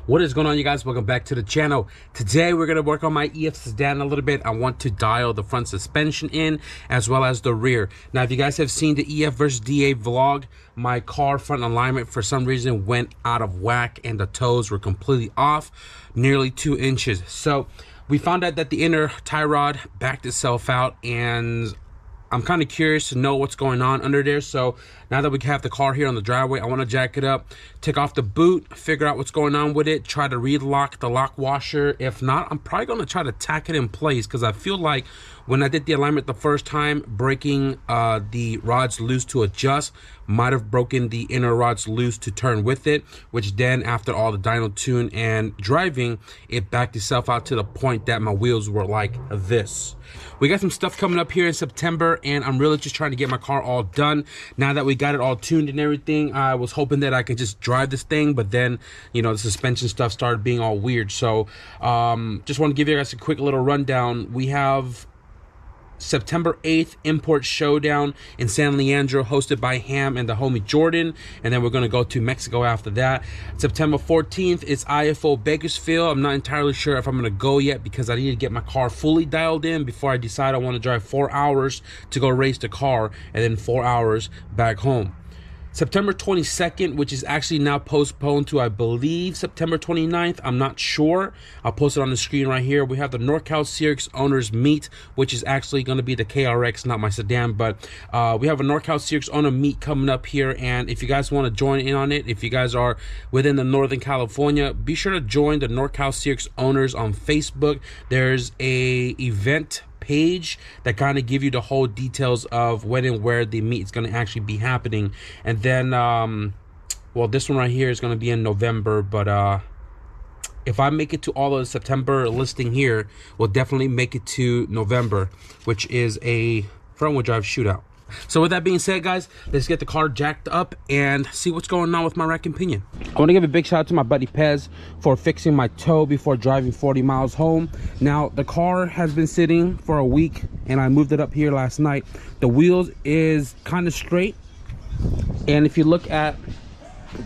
What is going on, you guys? Welcome back to the channel. Today we're going to work on my EF sedan a little bit. I want to dial the front suspension in as well as the rear. Now, if you guys have seen the EF versus DA vlog, my car front alignment for some reason went out of whack and the toes were completely off, nearly 2 inches. So we found out that the inner tie rod backed itself out, and I'm kind of curious to know what's going on under there. So now that we have the car here on the driveway, I want to jack it up, take off the boot, figure out what's going on with it, try to relock the lock washer. If not, I'm probably going to try to tack it in place, because I feel like when I did the alignment the first time, breaking the rods loose to adjust might have broken the inner rods loose to turn with it, which then after all the dyno tune and driving, it backed itself out to the point that my wheels were like this. We got some stuff coming up here in September, and I'm really just trying to get my car all done. Now that we got it all tuned and everything, I was hoping that I could just drive this thing, but then, you know, the suspension stuff started being all weird. So just want to give you guys a quick little rundown. We have September 8th import showdown in San Leandro, hosted by Ham and the homie Jordan, and then we're going to go to Mexico after that. September 14th is IFO Bakersfield. I'm not entirely sure if I'm going to go yet, because I need to get my car fully dialed in before I decide I want to drive 4 hours to go race the car and then 4 hours back home. September 22nd, which is actually now postponed to, I believe, September 29th. I'm not sure. I'll post it on the screen right here. We have the NorCal Sirius Owners Meet, which is actually going to be the KRX, not my sedan, but we have a NorCal Sirius Owner Meet coming up here. And if you guys want to join in on it, if you guys are within the Northern California, be sure to join the NorCal Sirius Owners on Facebook. There's a event page that kind of give you the whole details of when and where the meet is going to actually be happening. And then well, this one right here is going to be in November, but if I make it to all of the September listing here, we'll definitely make it to November, which is a front wheel drive shootout. So with that being said, guys, let's get the car jacked up and see what's going on with my rack and pinion. I want to give a big shout out to my buddy Pez for fixing my toe before driving 40 miles home. Now, the car has been sitting for a week, and I moved it up here last night. The wheels is kind of straight, and if you look at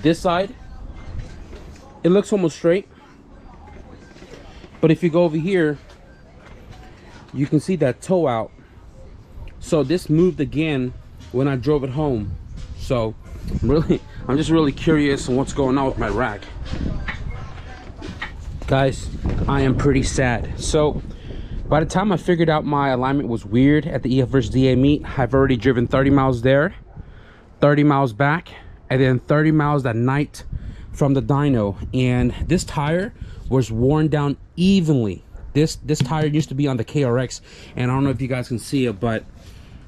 this side, it looks almost straight. But if you go over here, you can see that toe out. So this moved again when I drove it home. So I'm just really curious on what's going on with my rack. Guys, I am pretty sad. So by the time I figured out my alignment was weird at the EF versus DA meet, I've already driven 30 miles there, 30 miles back, and then 30 miles that night from the dyno. And this tire was worn down evenly. This tire used to be on the KRX, and I don't know if you guys can see it, but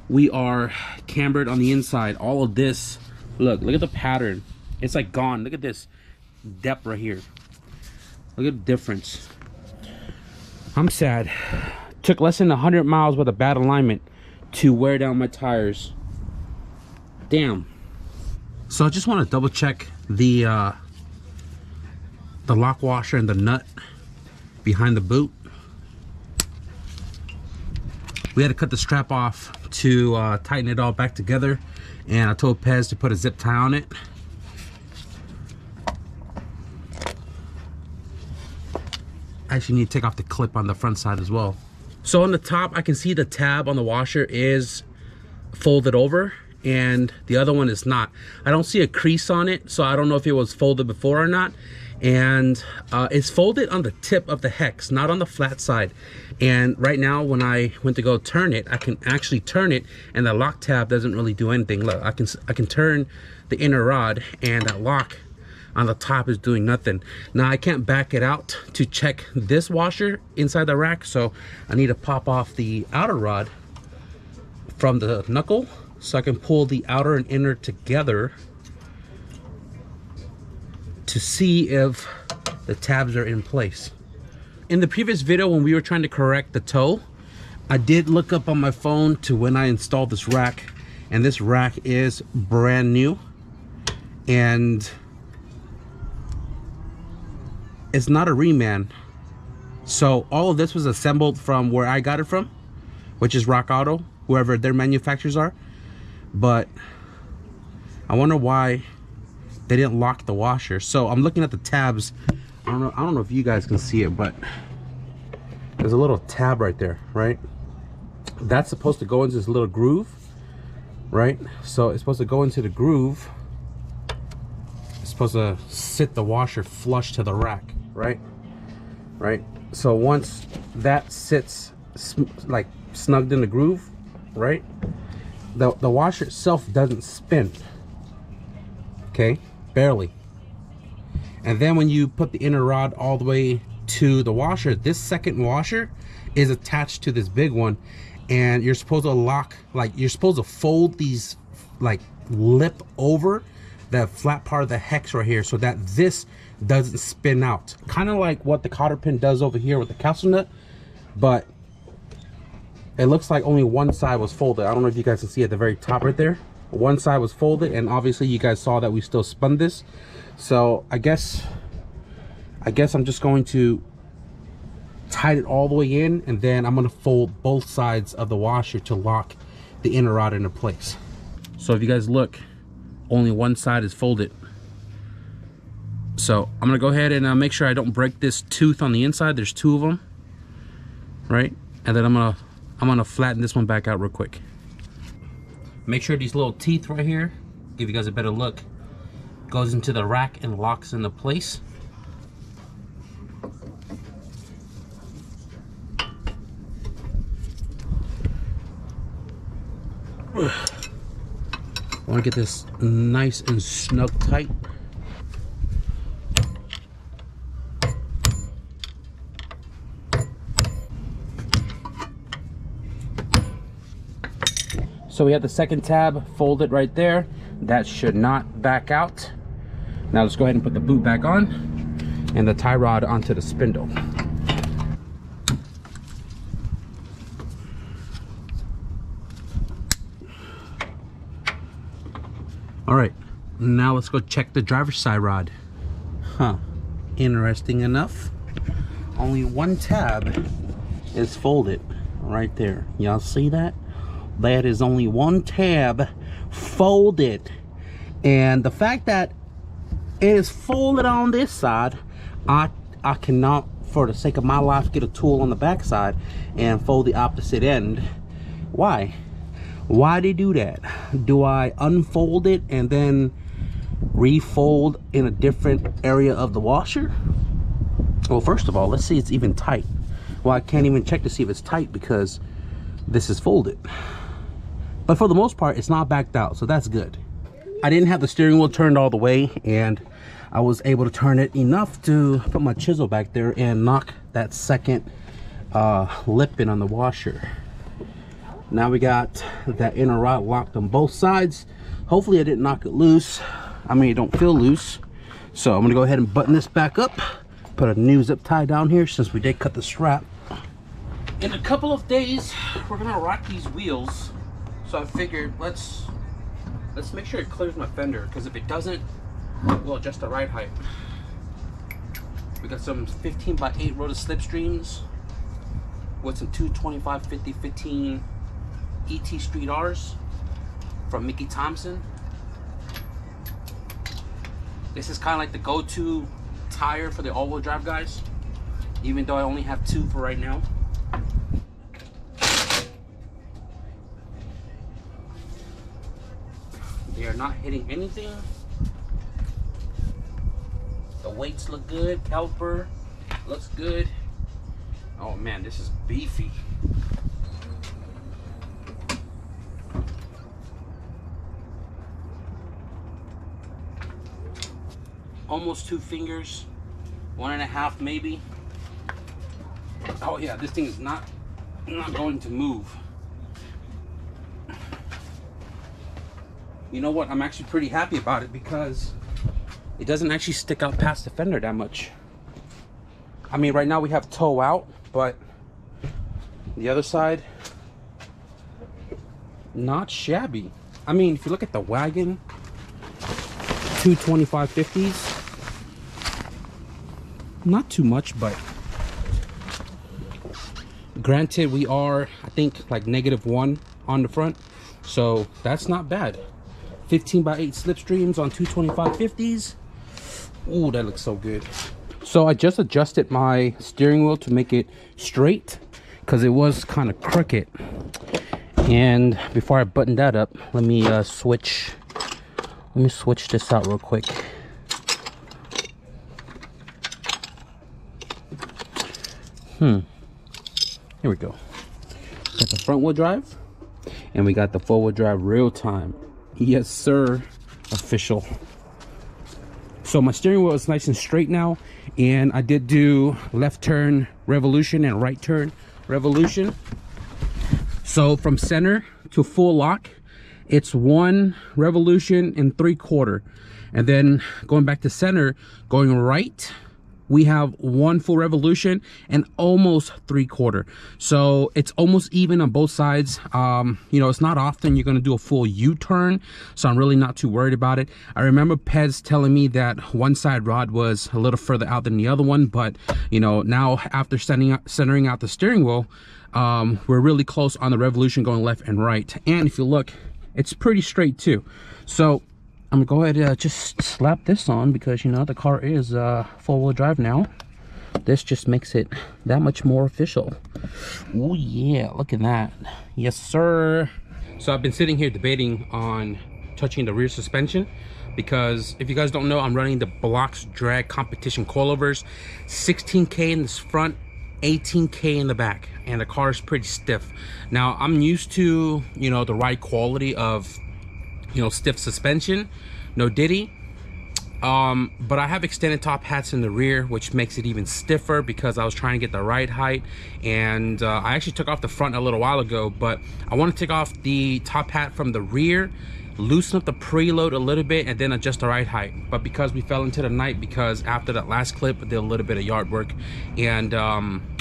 we are cambered on the inside. All of this, look at the pattern. It's like gone. Look at this depth right here. Look at the difference. I'm sad. Took less than 100 miles with a bad alignment to wear down my tires. Damn. So I just want to double check the lock washer and the nut behind the boot. We had to cut the strap off to tighten it all back together, and I told Pez to put a zip tie on it. I actually need to take off the clip on the front side as well. So on the top, I can see the tab on the washer is folded over, and the other one is not. I don't see a crease on it, so I don't know if it was folded before or not. And it's folded on the tip of the hex, not on the flat side. And right now, when I went to go turn it, I can actually turn it, and the lock tab doesn't really do anything. Look, I can turn the inner rod, and that lock on the top is doing nothing. Now I can't back it out to check this washer inside the rack, so I need to pop off the outer rod from the knuckle so I can pull the outer and inner together to see if the tabs are in place. In the previous video, when we were trying to correct the toe, I did look up on my phone to when I installed this rack, and this rack is brand new, and it's not a reman. So all of this was assembled from where I got it from, which is Rock Auto, whoever their manufacturers are. But I wonder why they didn't lock the washer. So I'm looking at the tabs I don't know if you guys can see it, but there's a little tab right there, right? That's supposed to go into this little groove, right? So it's supposed to go into the groove. It's supposed to sit the washer flush to the rack, right? Right? So once that sits like snugged in the groove, right? The washer itself doesn't spin, okay? Barely. And then when you put the inner rod all the way to the washer, this second washer is attached to this big one, and you're supposed to lock, like you're supposed to fold these, like lip over the flat part of the hex right here so that this doesn't spin out. Kind of like what the cotter pin does over here with the capsule nut, but it looks like only one side was folded. I don't know if you guys can see at the very top right there. One side was folded, and obviously you guys saw that we still spun this. So I guess I'm just going to tighten it all the way in, and then I'm going to fold both sides of the washer to lock the inner rod into place. So if you guys look, only one side is folded. So I'm going to go ahead and make sure I don't break this tooth on the inside. There's two of them, right? And then I'm gonna flatten this one back out real quick. Make sure these little teeth right here, give you guys a better look, goes into the rack and locks into place. I want to get this nice and snug tight. So we have the second tab folded right there. That should not back out. Now let's go ahead and put the boot back on and the tie rod onto the spindle. All right, now let's go check the driver's side rod. Huh, interesting enough, only one tab is folded right there. Y'all see that? That is only one tab folded, and the fact that it is folded on this side, I cannot, for the sake of my life, get a tool on the back side and fold the opposite end. Why they do that? Do I unfold it and then refold in a different area of the washer? Well, first of all, let's see it's even tight. Well, I can't even check to see if it's tight because this is folded. But for the most part, it's not backed out, so that's good. I didn't have the steering wheel turned all the way, and I was able to turn it enough to put my chisel back there and knock that second lip in on the washer. Now we got that inner rod locked on both sides. Hopefully I didn't knock it loose. I mean, it don't feel loose. So I'm gonna go ahead and button this back up. Put a new zip tie down here since we did cut the strap. In a couple of days, we're gonna rock these wheels. So I figured let's make sure it clears my fender, because if it doesn't, we'll adjust the ride height. We got some 15x8 rotor slipstreams with some 225 50 15 ET Street R's from Mickey Thompson. This is kind of like the go-to tire for the all-wheel drive guys, even though I only have two for right now. They are not hitting anything. The weights look good. Caliper looks good. Oh man, this is beefy. Almost 2 fingers, 1.5 maybe. Oh yeah, this thing is not going to move. You know what? I'm actually pretty happy about it because it doesn't actually stick out past the fender that much. I mean, right now we have toe out, but the other side, not shabby. I mean, if you look at the wagon, 225 50s, not too much, but granted, we are, I think, like -1 on the front, so that's not bad. 15x8 slipstreams on 225 50s. Ooh, that looks so good. So I just adjusted my steering wheel to make it straight because it was kind of crooked. And before I button that up, let me switch this out real quick. Here we go. Got the front wheel drive, and we got the four wheel drive real time. Yes sir, official. So my steering wheel is nice and straight now, and I did do left turn revolution and right turn revolution. So from center to full lock, it's 1 revolution and 3/4, and then going back to center, going right, we have 1 full revolution and almost 3/4. So it's almost even on both sides. You know, it's not often you're going to do a full U-turn, so I'm really not too worried about it. I remember Pez telling me that one side rod was a little further out than the other one, but you know, now after centering out the steering wheel, we're really close on the revolution going left and right. And if you look, it's pretty straight too. So I'm gonna go ahead and just slap this on, because you know the car is four-wheel drive now. This just makes it that much more official. Oh yeah, look at that. Yes sir. So I've been sitting here debating on touching the rear suspension, because if you guys don't know, I'm running the Blocks Drag Competition coilovers, 16K in this front, 18K in the back, and the car is pretty stiff. Now I'm used to, you know, the right quality of, you know, stiff suspension, no diddy, but I have extended top hats in the rear, which makes it even stiffer, because I was trying to get the right height. And I actually took off the front a little while ago, but I want to take off the top hat from the rear, loosen up the preload a little bit, and then adjust the right height. But because we fell into the night, because after that last clip I did a little bit of yard work, and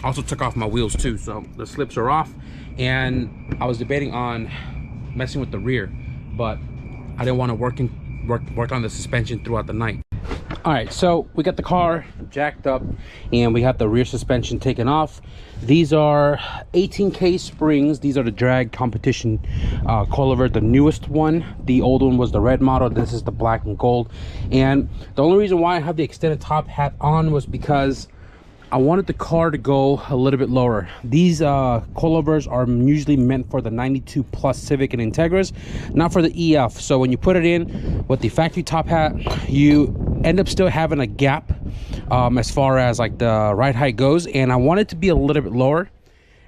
also took off my wheels too, so the slips are off, and I was debating on messing with the rear, but I didn't want to work on the suspension throughout the night. All right, so we got the car jacked up, and we have the rear suspension taken off. These are 18K springs. These are the Drag Competition coilover, the newest one. The old one was the red model. This is the black and gold. And the only reason why I have the extended top hat on was because I wanted the car to go a little bit lower. These coilovers are usually meant for the 92 plus Civic and Integras, not for the EF. So when you put it in with the factory top hat, you end up still having a gap as far as like the ride height goes, and I want it to be a little bit lower.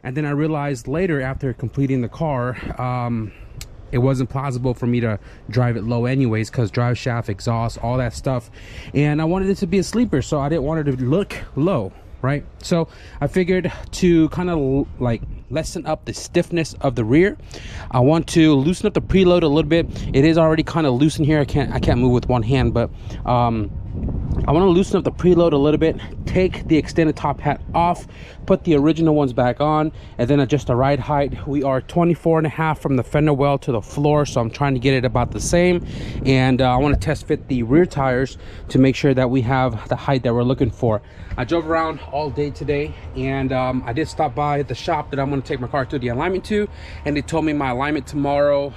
And then I realized later, after completing the car, it wasn't possible for me to drive it low anyways, because drive shaft, exhaust, all that stuff, and I wanted it to be a sleeper, so I didn't want it to look low, right? So I figured to kind of like lessen up the stiffness of the rear, I want to loosen up the preload a little bit. It is already kind of loose in here. I can't move with one hand, but I want to loosen up the preload a little bit, take the extended top hat off, put the original ones back on, and then adjust the ride height. We are 24.5 from the fender well to the floor, so I'm trying to get it about the same. And I want to test fit the rear tires to make sure that we have the height that we're looking for. I drove around all day today, and I did stop by the shop that I'm going to take my car to the alignment to, and they told me my alignment tomorrow,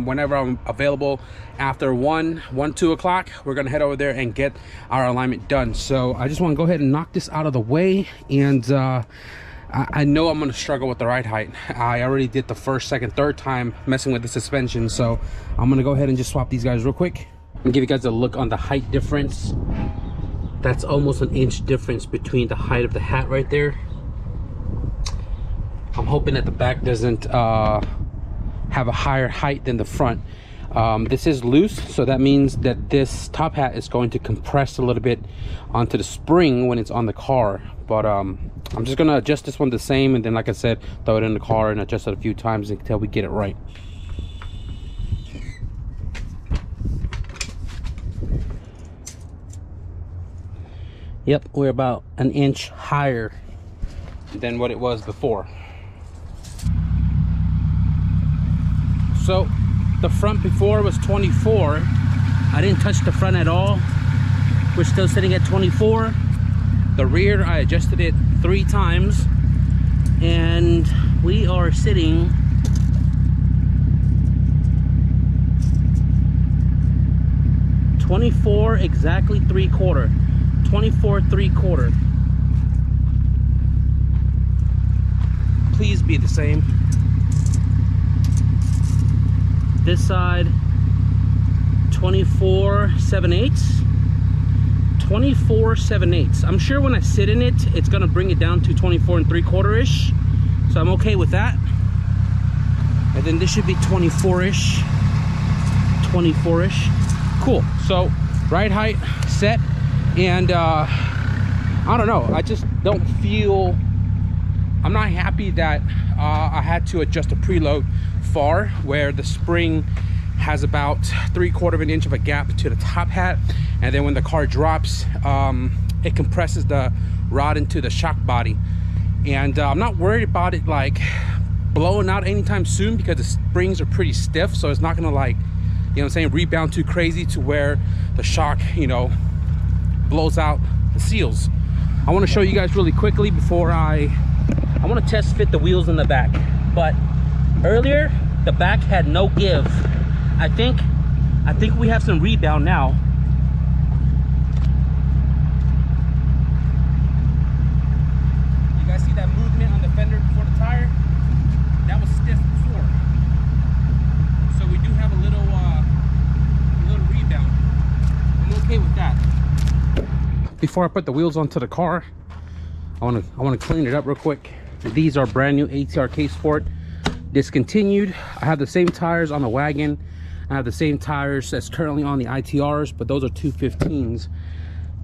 whenever I'm available after 2 o'clock, we're going to head over there and get our alignment done. So I just want to go ahead and knock this out of the way, and I know I'm going to struggle with the ride height. I already did the first, second, third time messing with the suspension, so I'm going to go ahead and just swap these guys real quick and give you guys a look on the height difference. That's almost an inch difference between the height of the hat right there. I'm hoping that the back doesn't have a higher height than the front. This is loose, so that means that this top hat is going to compress a little bit onto the spring when it's on the car. But I'm just gonna adjust this one the same, and then, like I said, throw it in the car and adjust it a few times until we get it right. Yep, we're about an inch higher than what it was before. So the front before was 24. I didn't touch the front at all. We're still sitting at 24. The rear, I adjusted it 3 times, and we are sitting (24 exactly 3/4). 24 3/4. Please be the same. This side 24 7/8. 24 7/8. I'm sure when I sit in it, it's gonna bring it down to 24 3/4-ish. So I'm okay with that. And then this should be 24-ish. 24-ish. Cool. So ride height set, and I don't know, I just don't feel, I'm not happy that I had to adjust the preload far, where the spring has about 3/4 of an inch of a gap to the top hat, and then when the car drops, it compresses the rod into the shock body. And I'm not worried about it like blowing out anytime soon, because the springs are pretty stiff, so it's not gonna, like, you know what I'm saying, rebound too crazy to where the shock, you know, blows out the seals. I want to show you guys really quickly before I want to test fit the wheels in the back. But earlier the back had no give. I think we have some rebound now. You guys see that movement on the fender before the tire? That was stiff before. So we do have a little rebound. I'm okay with that. Before I put the wheels onto the car, I want to clean it up real quick. These are brand new ATR K Sport, discontinued. I have the same tires on the wagon. I have the same tires that's currently on the ITRs, but those are 215s.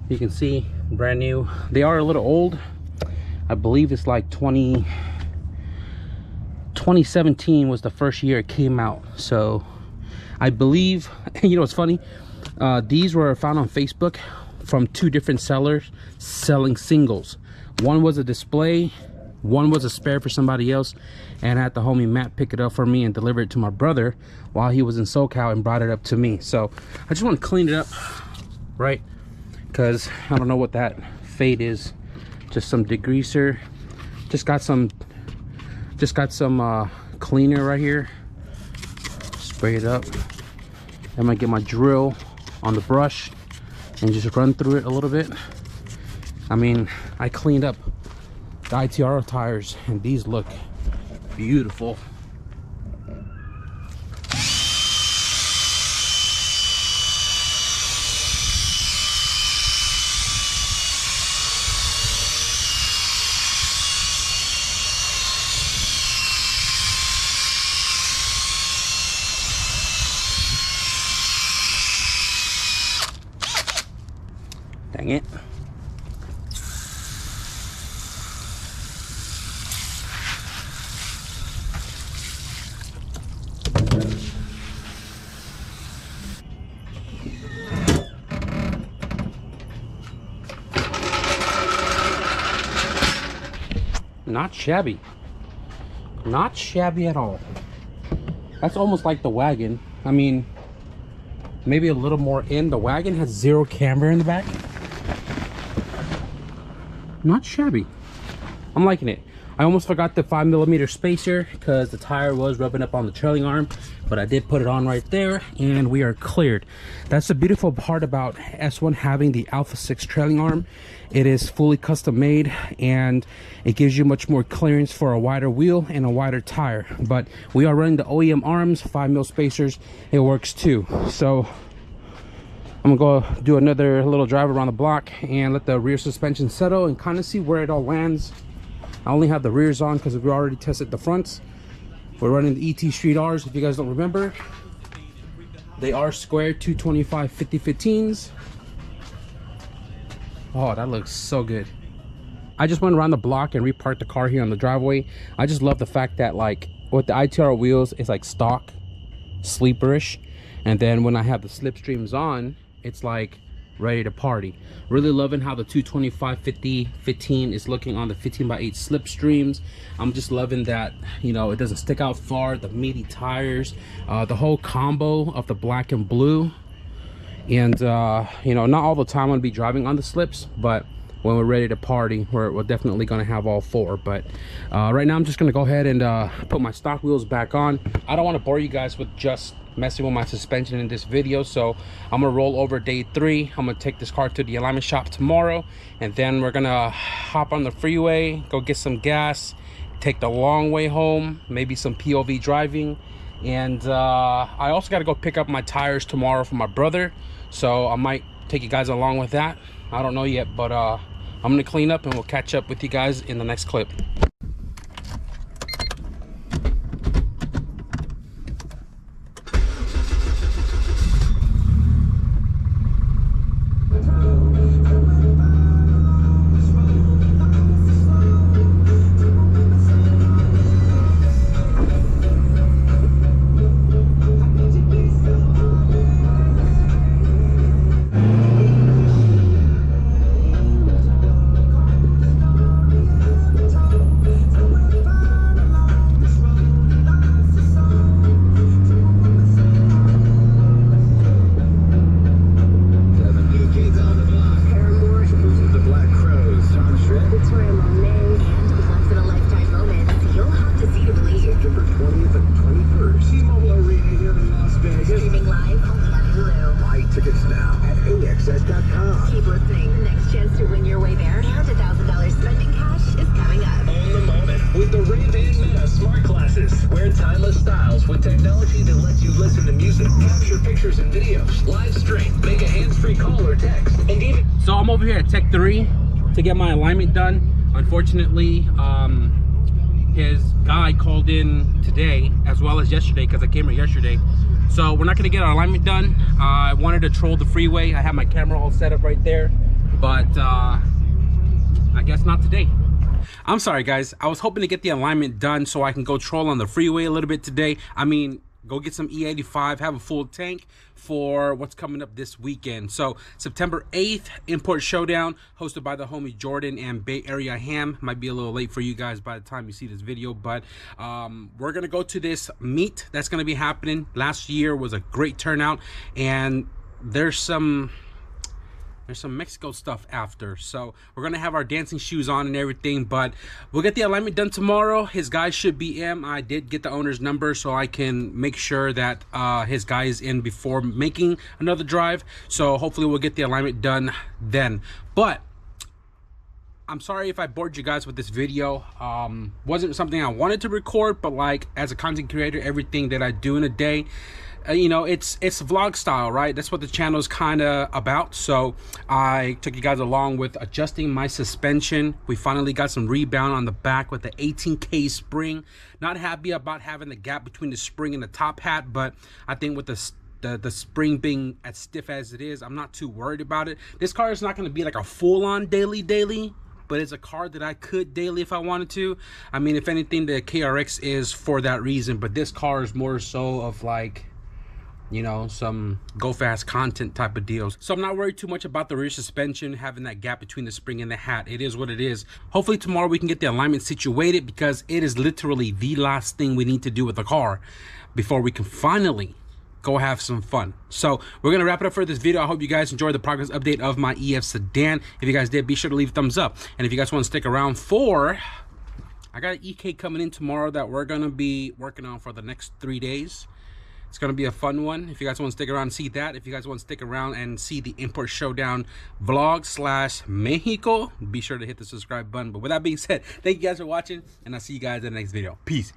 You can see, brand new. They are a little old. I believe it's like 2017 was the first year it came out. So I believe, you know, it's funny. These were found on Facebook from two different sellers selling singles. One was a display, one was a spare for somebody else, and I had the homie Matt pick it up for me and deliver it to my brother while he was in SoCal and brought it up to me. So I just want to clean it up, right? Because I don't know what that fade is. Just some degreaser. Just got some cleaner right here. Spray it up. I'm gonna get my drill on the brush and just run through it a little bit. I mean, I cleaned up the ITR tires and these look beautiful. Dang it. Not shabby. Not shabby at all. That's almost like the wagon. I mean, maybe a little more in. The wagon has zero camber in the back. Not shabby. I'm liking it. I almost forgot the 5mm spacer because the tire was rubbing up on the trailing arm, but I did put it on right there and we are cleared. That's the beautiful part about S1 having the Alpha 6 trailing arm. It is fully custom made and it gives you much more clearance for a wider wheel and a wider tire. But we are running the OEM arms, 5mm spacers. It works too. So I'm gonna go do another little drive around the block and let the rear suspension settle and kind of see where it all lands. I only have the rears on because we already tested the fronts. We're running the ET Street R's, if you guys don't remember. They are square 225 50-15s. Oh, that looks so good. I just went around the block and reparked the car here on the driveway. I just love the fact that, like, with the ITR wheels, it's like stock, sleeperish. And then when I have the slipstreams on, it's like ready to party. Really loving how the 225 50-15 is looking on the 15x8 slipstreams. I'm just loving that, you know, it doesn't stick out far, the meaty tires, the whole combo of the black and blue. And you know, not all the time I'm gonna be driving on the slips, but when we're ready to party, we're definitely gonna have all four. But right now I'm just gonna go ahead and put my stock wheels back on. I don't want to bore you guys with just messing with my suspension in this video. So I'm gonna roll over day 3. I'm gonna take this car to the alignment shop tomorrow, and then we're gonna hop on the freeway, go get some gas, take the long way home, maybe some POV driving. And I also got to go pick up my tires tomorrow for my brother, so I might take you guys along with that. I don't know yet, but I'm gonna clean up and we'll catch up with you guys in the next clip. Keep listening. Next chance to win your way there and $1,000 spending cash is coming up. Own the moment with the Ray-Ban Meta Smart Glasses. Wear timeless styles with technology that lets you listen to music, capture pictures and videos, live stream, make a hands-free call or text, and even... So I'm over here at Tech 3 to get my alignment done. Unfortunately, his guy called in today as well as yesterday because I came here yesterday. So we're not gonna get our alignment done. I wanted to troll the freeway. I have my camera all set up right there, but I guess not today. I'm sorry guys, I was hoping to get the alignment done so I can go troll on the freeway a little bit today. I mean, go get some E85, have a full tank for what's coming up this weekend. So September 8th, Import Showdown, hosted by the homie Jordan and Bay Area Ham. Might be a little late for you guys by the time you see this video, but we're gonna go to this meet that's gonna be happening. Last year was a great turnout, and there's some Mexico stuff after, so we're gonna have our dancing shoes on and everything. But we'll get the alignment done tomorrow. His guy should be in. I did get the owner's number so I can make sure that his guy is in before making another drive, so hopefully we'll get the alignment done then. But I'm sorry if I bored you guys with this video. Wasn't something I wanted to record, but like, as a content creator, everything that I do in a day, you know, it's vlog style, right? That's what the channel is kind of about. So I took you guys along with adjusting my suspension. We finally got some rebound on the back with the 18K spring. Not happy about having the gap between the spring and the top hat, but I think with the spring being as stiff as it is, I'm not too worried about it. This car is not going to be like a full-on daily, but it's a car that I could daily if I wanted to. I mean, if anything, the KRX is for that reason, but this car is more so of like, you know, some go fast content type of deals. So I'm not worried too much about the rear suspension having that gap between the spring and the hat. It is what it is. Hopefully tomorrow we can get the alignment situated, because it is literally the last thing we need to do with the car before we can finally go have some fun. So we're gonna wrap it up for this video. I hope you guys enjoyed the progress update of my EF sedan. If you guys did, be sure to leave a thumbs up. And if you guys want to stick around for, I got an EK coming in tomorrow that we're gonna be working on for the next 3 days. It's gonna be a fun one. If you guys want to stick around and see that, if you guys want to stick around and see the Import Showdown vlog / Mexico, be sure to hit the subscribe button. But with that being said, thank you guys for watching, and I'll see you guys in the next video. Peace.